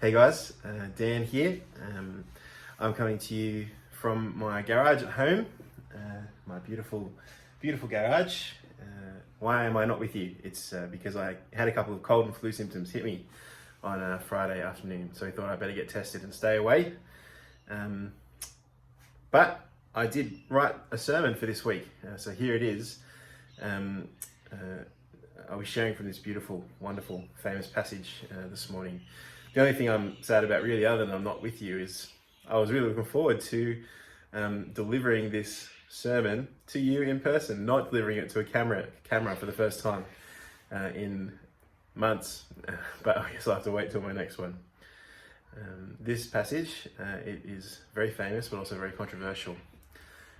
Hey guys, Dan here. I'm coming to you from my garage at home, my beautiful garage. Why am I not with you? It's because I had a couple of cold and flu symptoms hit me on a Friday afternoon, so I thought I'd better get tested and stay away. But I did write a sermon for this week, so here it is. I was sharing from this beautiful, wonderful, famous passage this morning. The only thing I'm sad about, really, other than I'm not with you, is I was really looking forward to delivering this sermon to you in person, not delivering it to a camera for the first time in months. But I guess I'll have to wait till my next one. This passage, it is very famous, but also very controversial.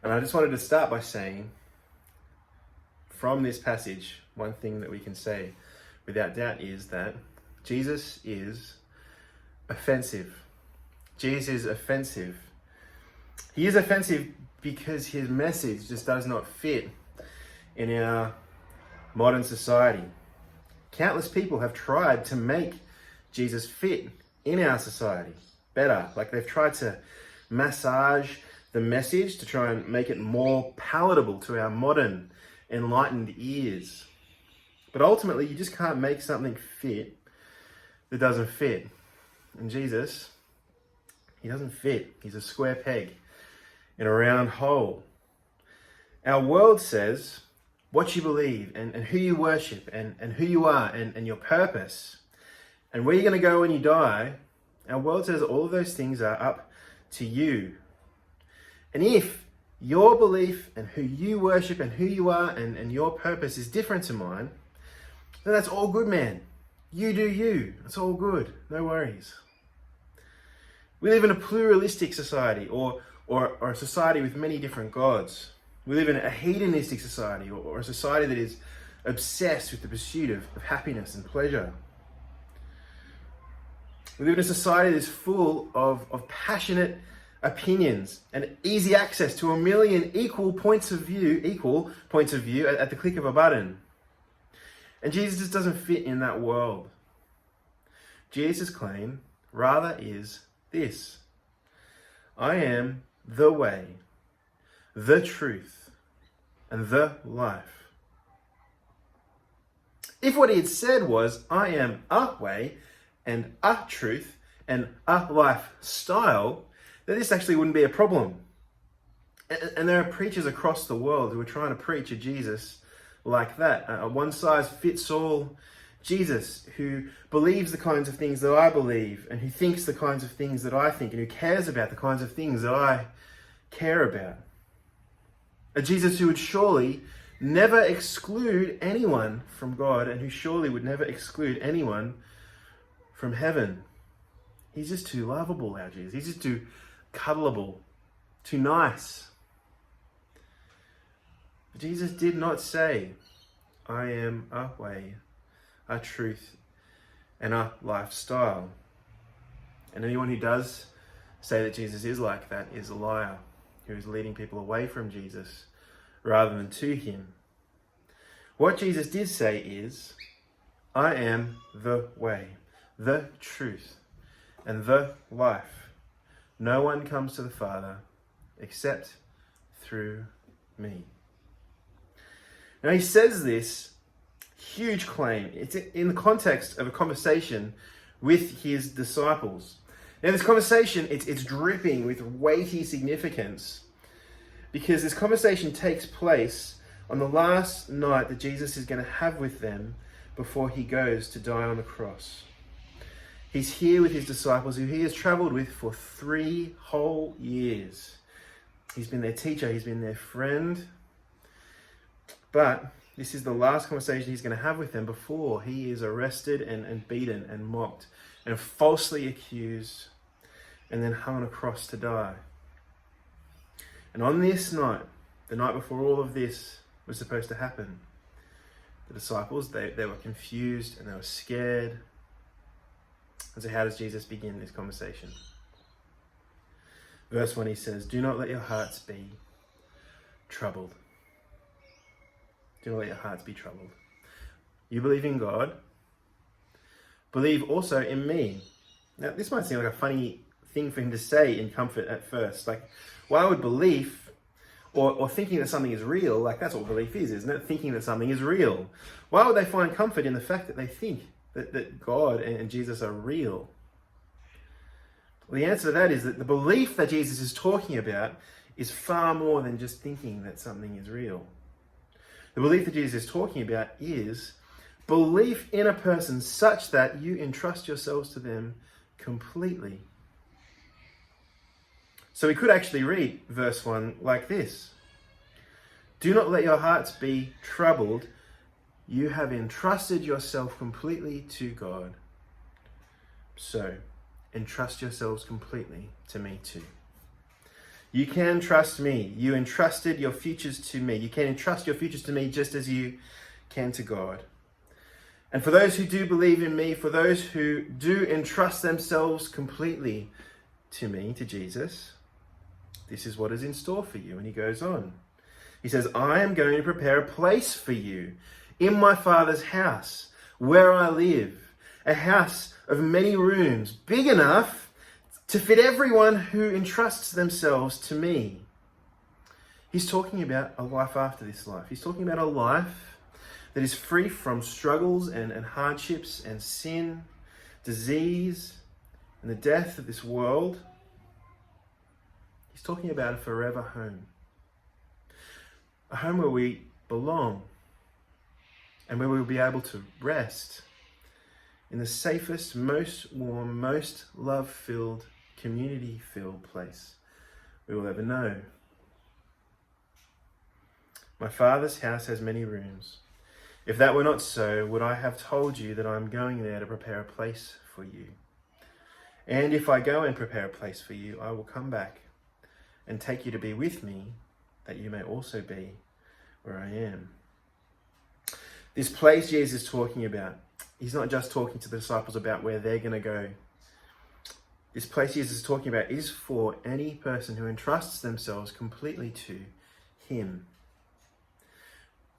And I just wanted to start by saying, from this passage, one thing that we can say without doubt is that Jesus is offensive. Jesus is offensive. He is offensive because his message just does not fit in our modern society. Countless people have tried to make Jesus fit in our society better. Like they've tried to massage the message to try and make it more palatable to our modern, enlightened ears. But ultimately, you just can't make something fit that doesn't fit. And Jesus, he doesn't fit. He's a square peg in a round hole. Our world says what you believe and who you worship and who you are and your purpose and where you're going to go when you die. Our world says all of those things are up to you. And if your belief and who you worship and who you are and your purpose is different to mine, then that's all good, man. You do you. It's all good. No worries. We live in a pluralistic society or a society with many different gods. We live in a hedonistic society or a society that is obsessed with the pursuit of happiness and pleasure. We live in a society that is full of passionate opinions and easy access to a million equal points of view at the click of a button. And Jesus just doesn't fit in that world. Jesus' claim rather is this: I am the way, the truth, and the life. If what he had said was, I am a way and a truth and a lifestyle, then this actually wouldn't be a problem. And there are preachers across the world who are trying to preach a Jesus like that, a one-size-fits-all Jesus who believes the kinds of things that I believe and who thinks the kinds of things that I think and who cares about the kinds of things that I care about. A Jesus who would surely never exclude anyone from God and who surely would never exclude anyone from heaven. He's just too lovable, our Jesus. He's just too cuddleable, too nice. But Jesus did not say, I am a way, a truth, and a lifestyle. And anyone who does say that Jesus is like that is a liar, who is leading people away from Jesus rather than to him. What Jesus did say is, I am the way, the truth, and the life. No one comes to the Father except through me. Now he says this huge claim. It's in the context of a conversation with his disciples. Now this conversation, it's dripping with weighty significance because this conversation takes place on the last night that Jesus is going to have with them before he goes to die on the cross. He's here with his disciples who he has traveled with for 3 whole years. He's been their teacher, he's been their friend. But this is the last conversation he's going to have with them before he is arrested and beaten and mocked and falsely accused and then hung on a cross to die. And on this night, the night before all of this was supposed to happen, the disciples, they were confused and they were scared. And so how does Jesus begin this conversation? Verse 1, he says, do not let your hearts be troubled. Do not let your hearts be troubled. You believe in God, believe also in me. Now, this might seem like a funny thing for him to say in comfort at first. Like, why would belief or thinking that something is real, like that's what belief is, isn't it? Thinking that something is real. Why would they find comfort in the fact that they think that God and Jesus are real? Well, the answer to that is that the belief that Jesus is talking about is far more than just thinking that something is real. The belief that Jesus is talking about is belief in a person such that you entrust yourselves to them completely. So we could actually read verse 1 like this. Do not let your hearts be troubled. You have entrusted yourself completely to God. So, entrust yourselves completely to me too. You can trust me. You entrusted your futures to me. You can entrust your futures to me just as you can to God. And for those who do believe in me, for those who do entrust themselves completely to me, to Jesus, this is what is in store for you. And he goes on. He says, I am going to prepare a place for you in my Father's house, where I live, a house of many rooms, big enough to fit everyone who entrusts themselves to me. He's talking about a life after this life. He's talking about a life that is free from struggles and hardships and sin, disease, and the death of this world. He's talking about a forever home. A home where we belong and where we'll be able to rest in the safest, most warm, most love-filled, community-filled place we will ever know. My Father's house has many rooms. If that were not so, would I have told you that I'm going there to prepare a place for you? And if I go and prepare a place for you, I will come back and take you to be with me, that you may also be where I am. This place Jesus is talking about, he's not just talking to the disciples about where they're going to go. This place Jesus is talking about is for any person who entrusts themselves completely to him.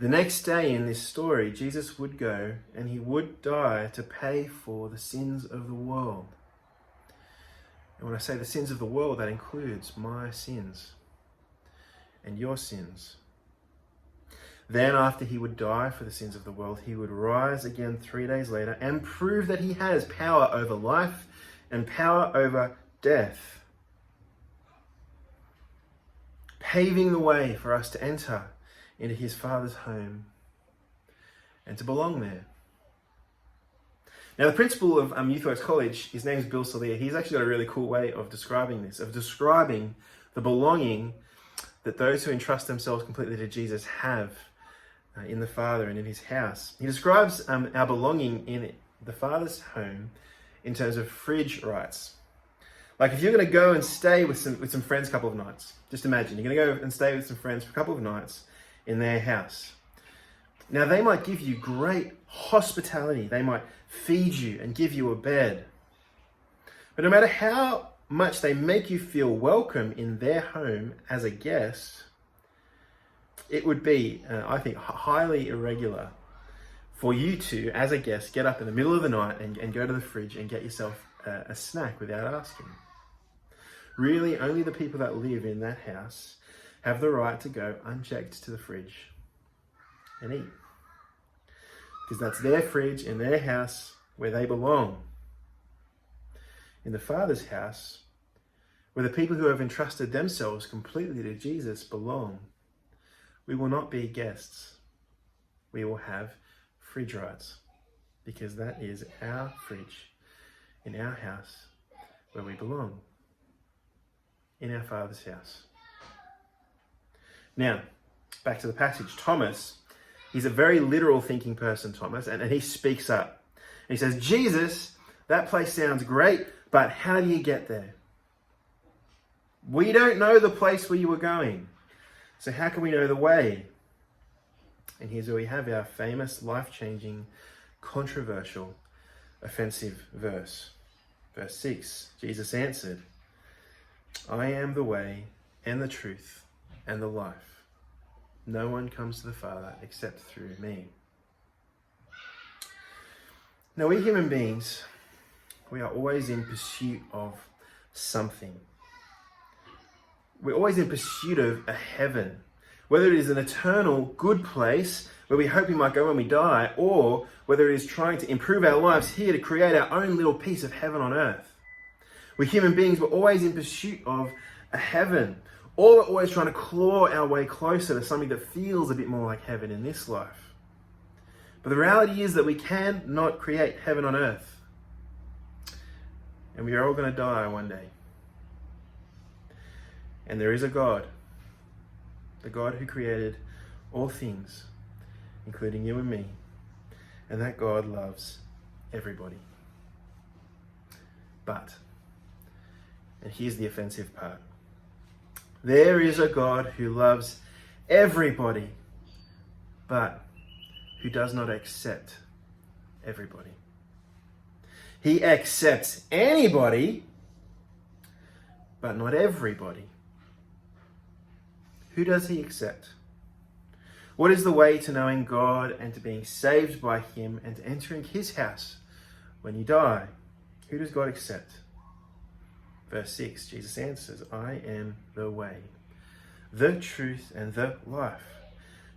The next day in this story, Jesus would go and he would die to pay for the sins of the world. And when I say the sins of the world, that includes my sins and your sins. Then after he would die for the sins of the world, he would rise again 3 days later and prove that he has power over life and power over death, paving the way for us to enter into his Father's home and to belong there. Now, the principal of YouthWorks College, his name is Bill Salia. He's actually got a really cool way of describing this, of describing the belonging that those who entrust themselves completely to Jesus have in the Father and in his house. He describes our belonging in the Father's home in terms of fridge rights. Like if you're going to go and stay with some friends a couple of nights, just imagine you're going to go and stay with some friends for a couple of nights in their house. Now, they might give you great hospitality. They might feed you and give you a bed. But no matter how much they make you feel welcome in their home as a guest, it would be, I think, highly irregular for you to, as a guest, get up in the middle of the night and go to the fridge and get yourself a snack without asking. Really, only the people that live in that house have the right to go unchecked to the fridge and eat. Because that's their fridge in their house where they belong. In the Father's house, where the people who have entrusted themselves completely to Jesus belong, we will not be guests. We will have fridge rights, because that is our fridge in our house where we belong, in our Father's house. Now, back to the passage. Thomas, he's a very literal thinking person, Thomas, and he speaks up. And he says, Jesus, that place sounds great, but how do you get there? We don't know the place where you were going, so how can we know the way? And here's where we have our famous, life-changing, controversial, offensive verse. Verse 6, Jesus answered, I am the way and the truth and the life. No one comes to the Father except through me. Now, we human beings, We are always in pursuit of something. We're always in pursuit of a heaven, whether it is an eternal good place where we hope we might go when we die, or whether it is trying to improve our lives here to create our own little piece of heaven on earth. We human beings, we're always in pursuit of a heaven, or we're always trying to claw our way closer to something that feels a bit more like heaven in this life. But the reality is that we cannot create heaven on earth. And we are all going to die one day. And there is a God, the God who created all things, including you and me. And that God loves everybody. But, and here's the offensive part, there is a God who loves everybody, but who does not accept everybody. He accepts anybody, but not everybody. Who does he accept? What is the way to knowing God and to being saved by him and to entering his house when you die? Who does God accept? Verse 6, Jesus answers, I am the way, the truth, and the life.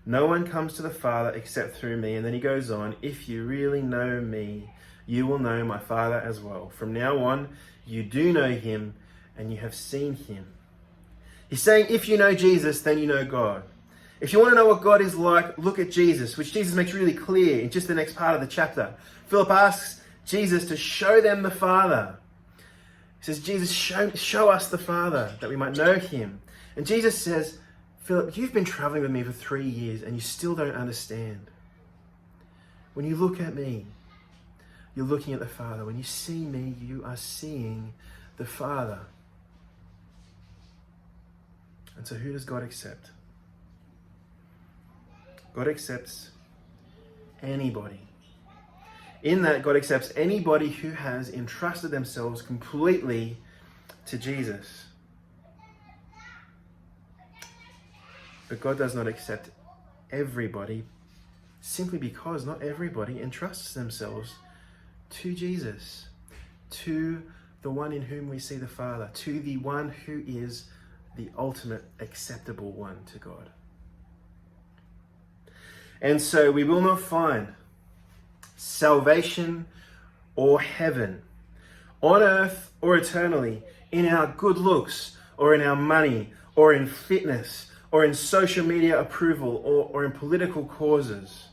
No one comes to the Father except through me. And then he goes on, if you really know me, you will know my Father as well. From now on, you do know him and you have seen him. He's saying, if you know Jesus, then you know God. If you want to know what God is like, look at Jesus, which Jesus makes really clear in just the next part of the chapter. Philip asks Jesus to show them the Father. He says, Jesus, show us the Father, that we might know him. And Jesus says, Philip, you've been traveling with me for 3 years and you still don't understand. When you look at me, you're looking at the Father. When you see me, you are seeing the Father. And so who does God accept? God accepts anybody. In that, God accepts anybody who has entrusted themselves completely to Jesus. But God does not accept everybody simply because not everybody entrusts themselves to Jesus, to the one in whom we see the Father, to the one who is the ultimate acceptable one to God. And so we will not find salvation or heaven on earth or eternally in our good looks or in our money or in fitness or in social media approval or in political causes.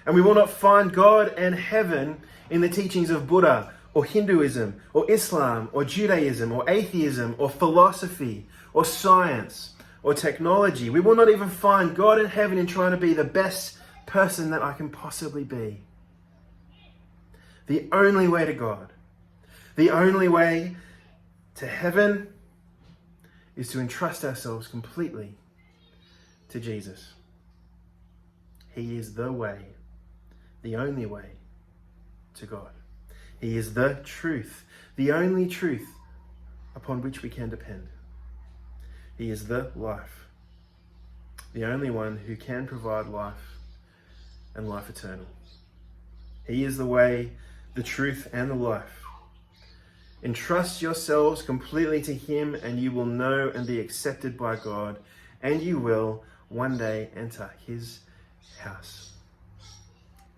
And we will not find God and heaven in the teachings of Buddha or Hinduism or Islam or Judaism or atheism or philosophy or science or technology. We will not even find God and heaven in trying to be the best person that I can possibly be. The only way to God, the only way to heaven is to entrust ourselves completely to Jesus. He is the way, the only way to God. He is the truth, the only truth upon which we can depend. He is the life, the only one who can provide life and life eternal. He is the way, the truth, and the life. Entrust yourselves completely to him and you will know and be accepted by God, and you will one day enter his house.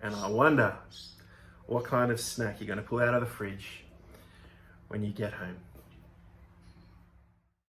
And I wonder what kind of snack you're going to pull out of the fridge when you get home.